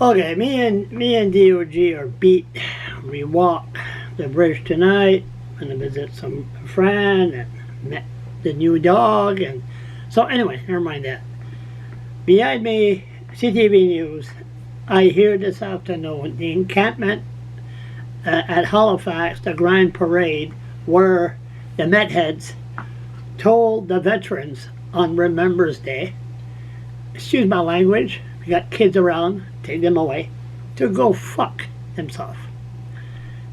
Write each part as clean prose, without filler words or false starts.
Okay, me and DOG are beat. We walk the bridge tonight. Gonna visit some friend and met the new dog, and so anyway, never mind that. Behind me, CTV News. I hear this afternoon the encampment at Halifax, the Grand Parade, where the Metheads told the veterans on Remembrance Day, excuse my language, you got kids around, take them away, to go fuck themselves.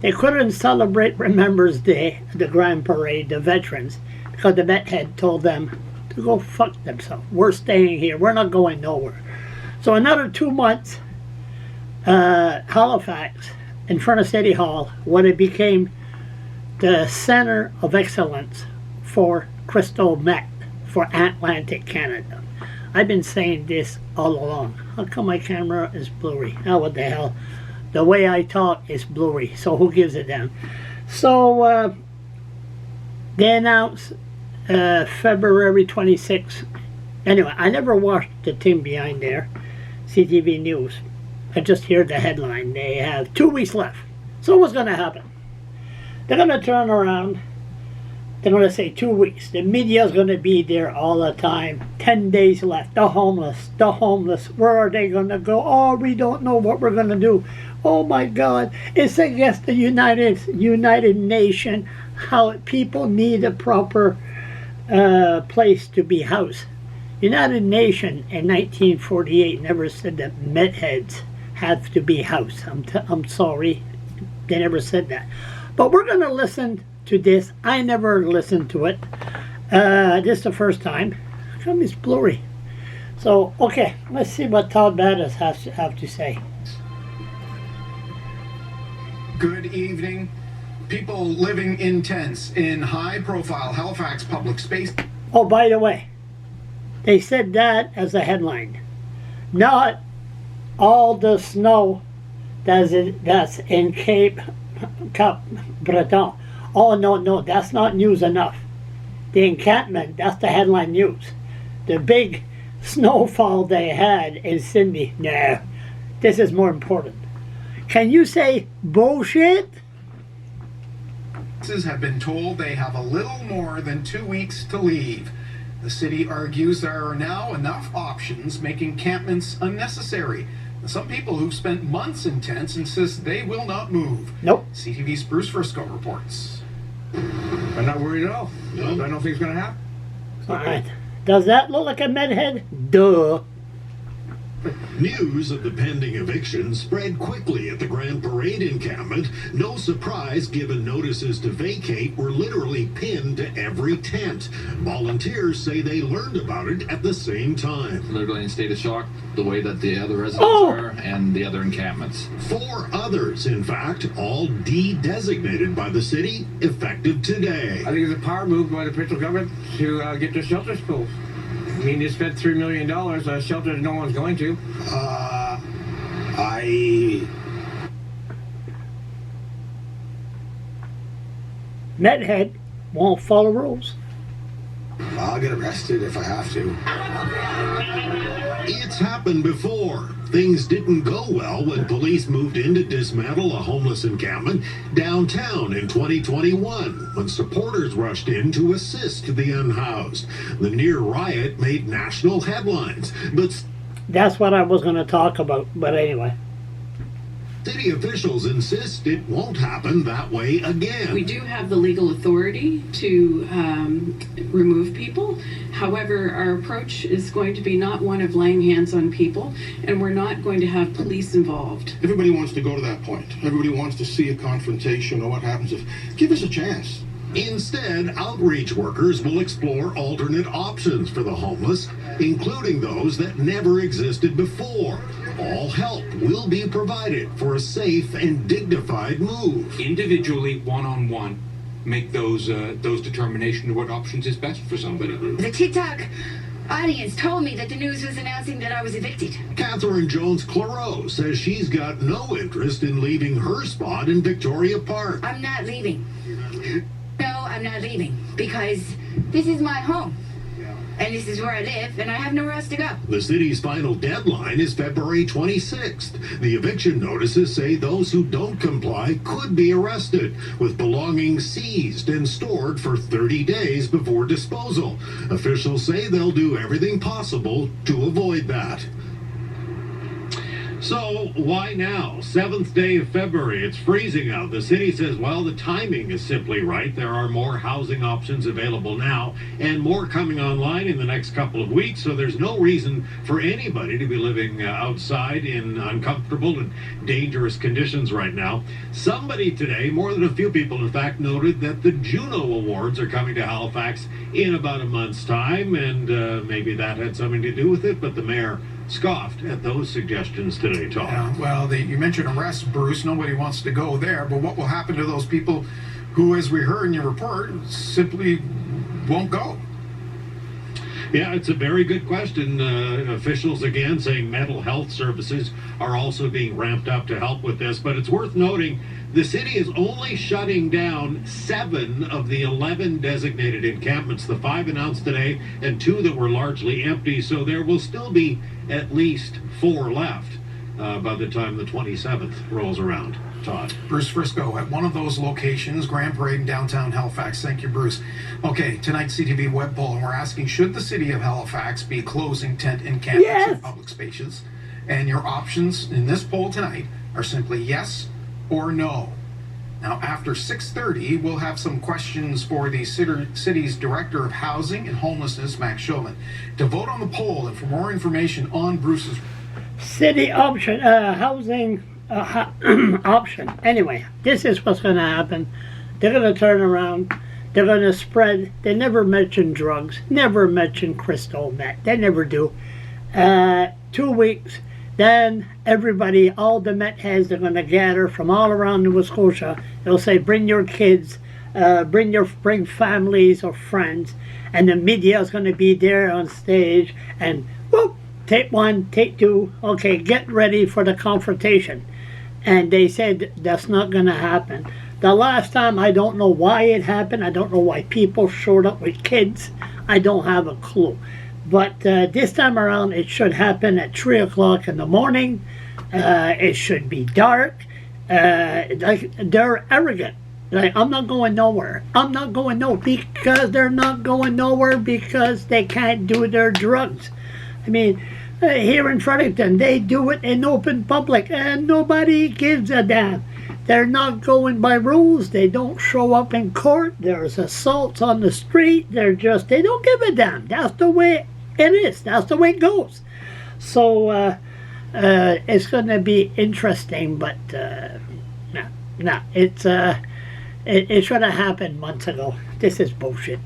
They couldn't celebrate Remembrance Day at the Grand Parade, the veterans, because the Methead told them to go fuck themselves. We're staying here, we're not going nowhere. So another 2 months, Halifax, in front of City Hall, when it became the center of excellence for crystal meth for Atlantic Canada. I've been saying this all along. How come my camera is blurry? Oh, what the hell? The way I talk is blurry, so who gives a damn? So they announced February 26th. Anyway, I never watched the thing behind there, CTV News. I just hear the headline. They have 2 weeks left. So what's going to happen? They're going to turn around. They're going to say 2 weeks. The media is going to be there all the time. 10 days left. The homeless. The homeless. Where are they going to go? Oh, we don't know what we're going to do. Oh my God. It's against the United Nations. How people need a proper place to be housed. United Nations in 1948 never said that Metheads have to be housed. I'm sorry. They never said that. But we're going to listen to this. I never listened to it. This is the first time. How come it's blurry? So, okay, let's see what Todd Battis has to have to say. Good evening. People living in tents in high-profile Halifax public space. Oh, by the way, they said that as a headline. Not all the snow that's in Cape Breton. Oh, no, that's not news enough. The encampment, that's the headline news. The big snowfall they had in Sydney, no, this is more important. Can you say bullshit? Have been told they have a little more than 2 weeks to leave. The city argues there are now enough options, making encampments unnecessary. Some people who've spent months in tents insist they will not move. Nope. CTV's Bruce Frisco reports. I'm not worried at all. No. I don't think it's going to happen. All right. Does that look like a medhead? Duh. News of the pending eviction spread quickly at the Grand Parade encampment. No surprise, given notices to vacate were literally pinned to every tent. Volunteers say they learned about it at the same time. Literally in a state of shock, the way that the other residents are and the other encampments. 4 others, in fact, all de-designated by the city, effective today. I think it's a power move by the provincial government to get their shelters full. I mean, they spent $3 million on a shelter that no one's going to. Methead won't follow rules. I'll get arrested if I have to. It's happened before. Things didn't go well when police moved in to dismantle a homeless encampment downtown in 2021 when supporters rushed in to assist the unhoused. The near riot made national headlines, but that's what I was going to talk about, but anyway. City officials insist it won't happen that way again. We do have the legal authority to remove people. However, our approach is going to be not one of laying hands on people, and we're not going to have police involved. Everybody wants to go to that point. Everybody wants to see a confrontation or what happens if... Give us a chance. Instead, outreach workers will explore alternate options for the homeless, including those that never existed before. All help will be provided for a safe and dignified move. Individually, one-on-one, make those determinations of what options is best for somebody. The TikTok audience told me that the news was announcing that I was evicted. Catherine Jones-Clareau says she's got no interest in leaving her spot in Victoria Park. I'm not leaving. No, I'm not leaving because this is my home. and this is where I live, and I have nowhere else to go. The city's final deadline is February 26th. The eviction notices say those who don't comply could be arrested, with belongings seized and stored for 30 days before disposal. Officials say they'll do everything possible to avoid that. So, why now? 7th day of February. It's freezing out. The city says, well, the timing is simply right. There are more housing options available now and more coming online in the next couple of weeks. So there's no reason for anybody to be living outside in uncomfortable and dangerous conditions right now. Somebody today, more than a few people in fact, noted that the Juno Awards are coming to Halifax in about a month's time, and maybe that had something to do with it, but the mayor scoffed at those suggestions today, Tom. Yeah, well, you mentioned arrests, Bruce. Nobody wants to go there, but what will happen to those people who, as we heard in your report, simply won't go? Yeah, it's a very good question. Officials, again, saying mental health services are also being ramped up to help with this, but it's worth noting the city is only shutting down 7 of the 11 designated encampments, the 5 announced today and 2 that were largely empty, so there will still be at least 4 left by the time the 27th rolls around. Todd. Bruce Frisco at one of those locations, Grand Parade in downtown Halifax. Thank you, Bruce. Okay, tonight's CTV web poll, and we're asking, should the city of Halifax be closing tent encampments in public spaces? And your options in this poll tonight are simply yes or no. Now, after 6:30, we'll have some questions for the city's Director of Housing and Homelessness, Max Chauvin. To vote on the poll and for more information on Bruce's city option, housing option. Anyway, this is what's going to happen. They're going to turn around. They're going to spread. They never mention drugs. Never mention crystal meth. They never do. 2 weeks. Then everybody, all the Met heads, are going to gather from all around Nova Scotia. They'll say, bring your kids, bring families or friends, and the media is going to be there on stage, and whoop, take 1, take 2, okay, get ready for the confrontation. And they said that's not going to happen. The last time, I don't know why it happened. I don't know why people showed up with kids. I don't have a clue. But this time around, it should happen at 3 o'clock in the morning. It should be dark. Like, they're arrogant. Like, I'm not going nowhere. I'm not going nowhere, because they're not going nowhere because they can't do their drugs. I mean, here in Fredericton, they do it in open public and nobody gives a damn. They're not going by rules. They don't show up in court. There's assaults on the street. They don't give a damn. That's the way it is. That's the way it goes. So it's going to be interesting, but it should have happened months ago. This is bullshit.